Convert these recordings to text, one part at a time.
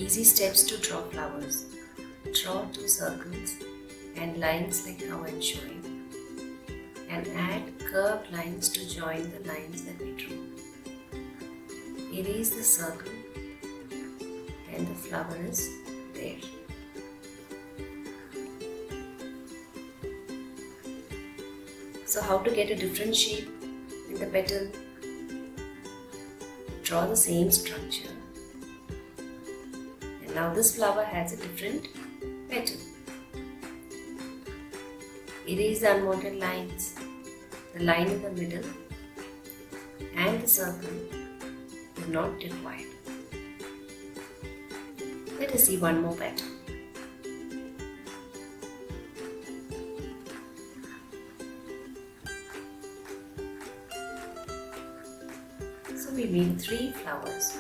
Easy steps to draw flowers. Draw 2 circles and lines like how I am showing, and add curved lines to join the lines that we drew. Erase the circle and the flower is there. So how to get a different shape in the petal? Draw the same structure. And now this flower has a different petal. Erase the unwanted lines, the line in the middle and the circle is not required. Let us see one more petal. So we made 3 flowers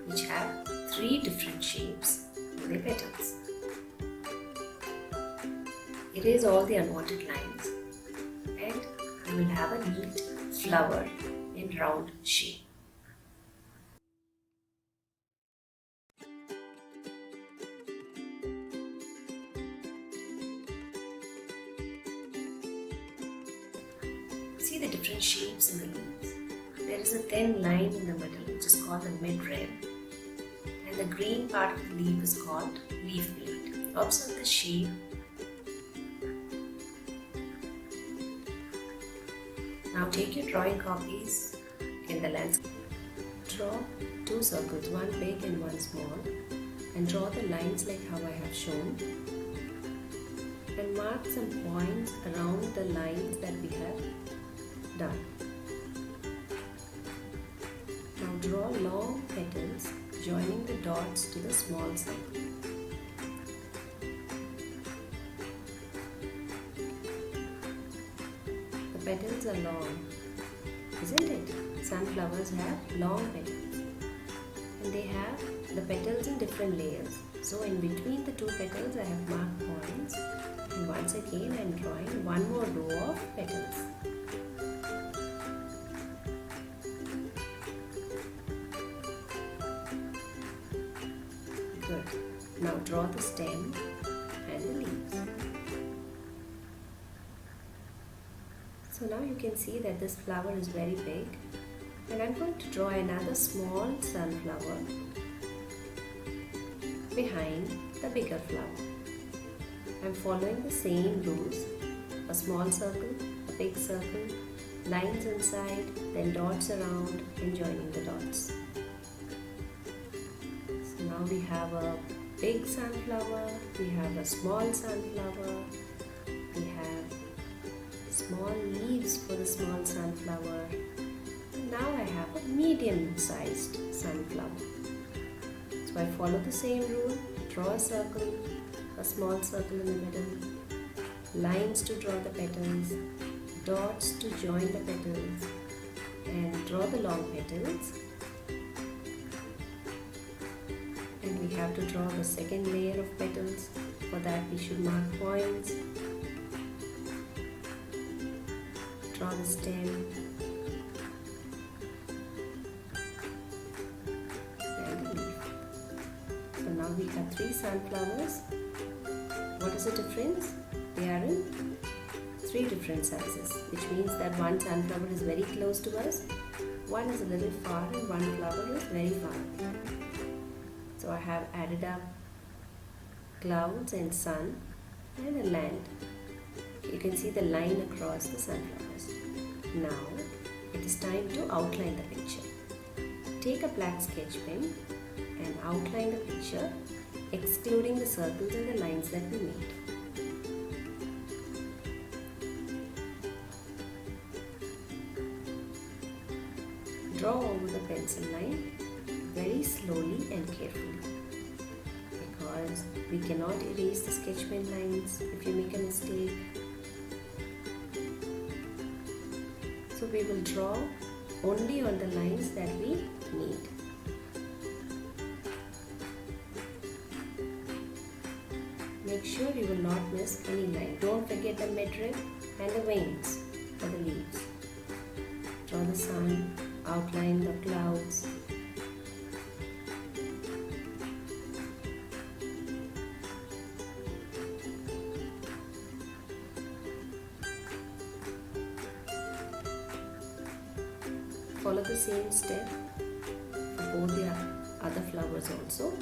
which have 3 different shapes in their petals. Erase all the unwanted lines and you will have a neat flower in round shape. See the different shapes in the leaves. There is a thin line in the middle which is called the midrib, and the green part of the leaf is called leaf blade. Observe the shape. Now take your drawing copies in the landscape. Draw 2 circles, one big and one small, and draw the lines like how I have shown, and mark some points around the lines that we have done. Now draw long petals joining the dots to the small circle. The petals are long, isn't it? Sunflowers have long petals and they have the petals in different layers. So in between the 2 petals I have marked points, and once again I am drawing one more row of petals. Good. Now draw the stem and the leaves. So now you can see that this flower is very big, and I'm going to draw another small sunflower behind the bigger flower. I'm following the same rules: a small circle, a big circle, lines inside, then dots around and joining the dots. So now we have a big sunflower, we have a small sunflower, we have small leaves for the small sunflower. Now I have a medium-sized sunflower. So I follow the same rule: draw a circle, a small circle in the middle, lines to draw the petals, dots to join the petals, and draw the long petals. And we have to draw the second layer of petals. For that we should mark points. Draw the stem and the leaf. So now we have 3 sunflowers. What is the difference? They are in 3 different sizes, which means that one sunflower is very close to us, one is a little far, and one flower is very far. So I have added up clouds and sun and a land. You can see the line across the sunflowers. Now it is time to outline the picture. Take a black sketch pen and outline the picture, excluding the circles and the lines that we made. Draw over the pencil line very slowly and carefully, because we cannot erase the sketch pen lines if you make a mistake. So we will draw only on the lines that we need. Make sure you will not miss any line. Don't forget the midrib and the veins for the leaves. Draw the sun, outline the clouds. Follow the same step for both the other flowers also.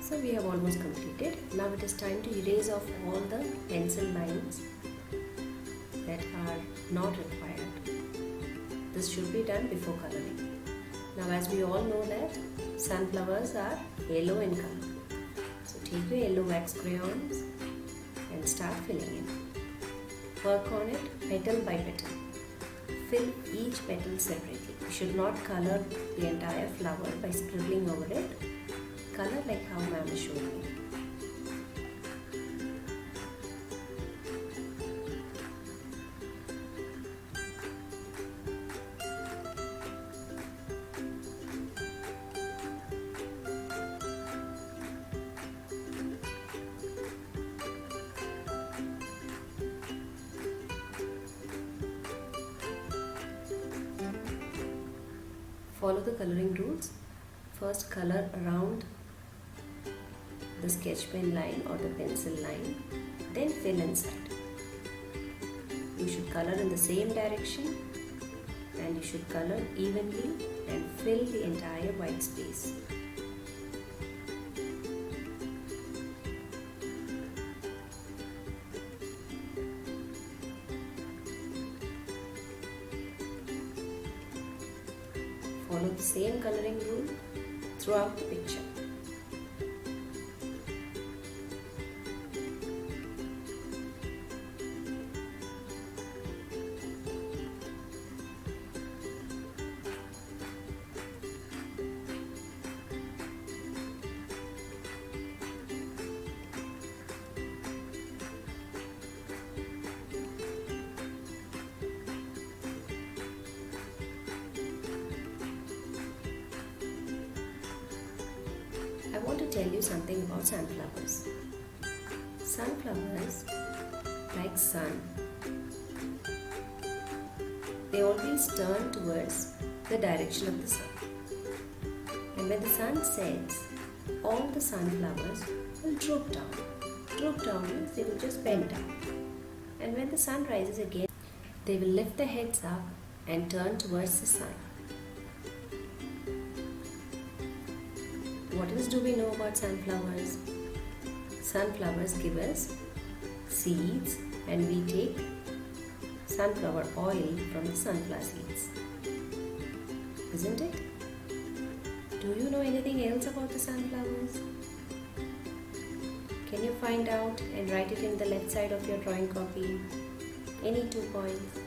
So we have almost completed. Now it is time to erase off all the pencil lines that are not required. This should be done before coloring. Now as we all know that sunflowers are yellow in color. So take your yellow wax crayons and start filling in. Work on it petal by petal. Fill each petal separately. You should not color the entire flower by scribbling over it. Color like how ma'am is showing you. Follow the coloring rules. First color around the sketch pen line or the pencil line, then fill inside. You should color in the same direction and you should color evenly and fill the entire white space. Follow the same coloring rule throughout the picture. I want to tell you something about sunflowers. Sunflowers, like sun, they always turn towards the direction of the sun. And when the sun sets, all the sunflowers will droop down. Droop down means they will just bend down. And when the sun rises again, they will lift their heads up and turn towards the sun. What else do we know about sunflowers? Sunflowers give us seeds and we take sunflower oil from the sunflower seeds. Isn't it? Do you know anything else about the sunflowers? Can you find out and write it in the left side of your drawing copy? Any 2 points?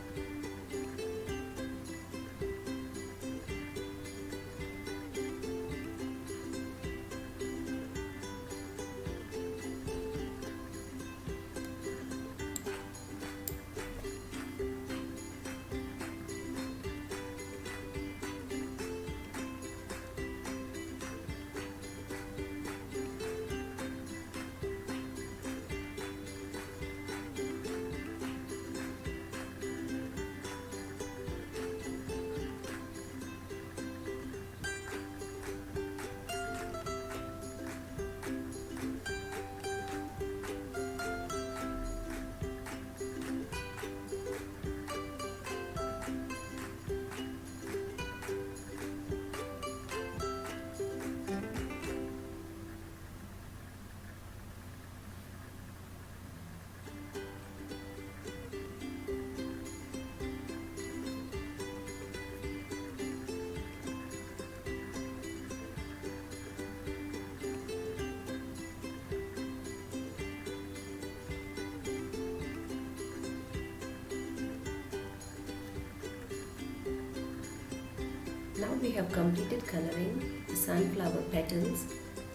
Now we have completed coloring the sunflower petals,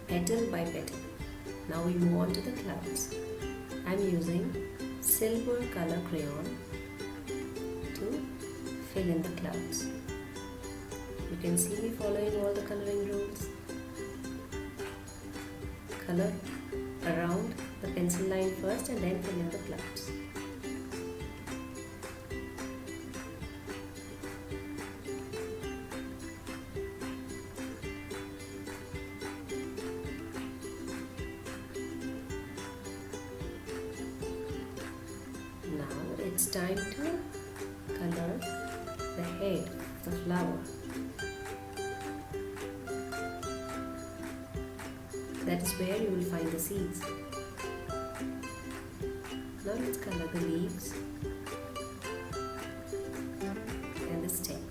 petal by petal. Now we move on to the clouds. I'm using silver color crayon to fill in the clouds. You can see me following all the coloring rules. Color around the pencil line first and then fill in the clouds. Now it's time to color the head of the flower. That is where you will find the seeds. Now let's color the leaves and the stem.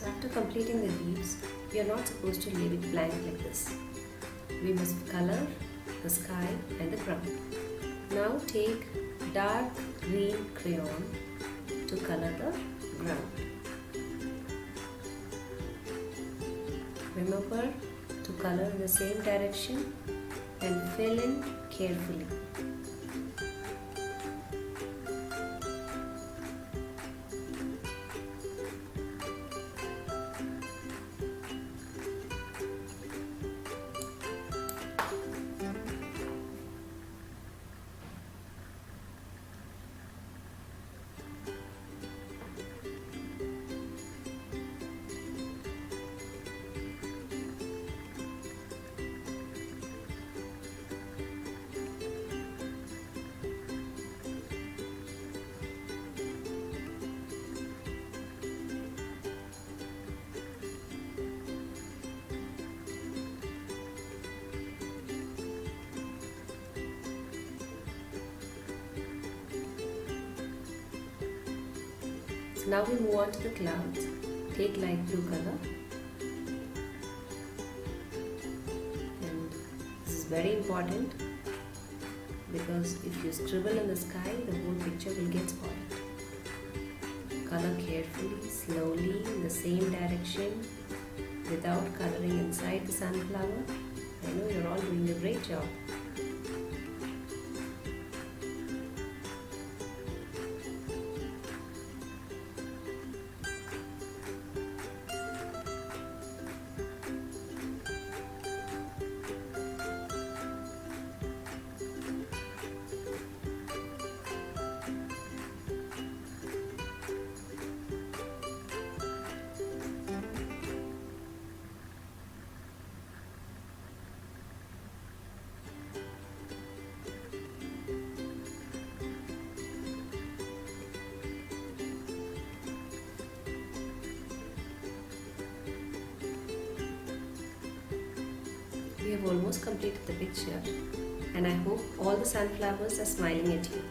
After completing the leaves, we are not supposed to leave it blank like this. We must color the sky and the ground. Now take dark green crayon to color the ground. Remember to color in the same direction and fill in carefully. Now we move on to the clouds. Take light blue color, and this is very important because if you scribble in the sky, the whole picture will get spoiled. Color carefully, slowly, in the same direction without coloring inside the sunflower. I know you're all doing a great job. We have almost completed the picture, and I hope all the sunflowers are smiling at you.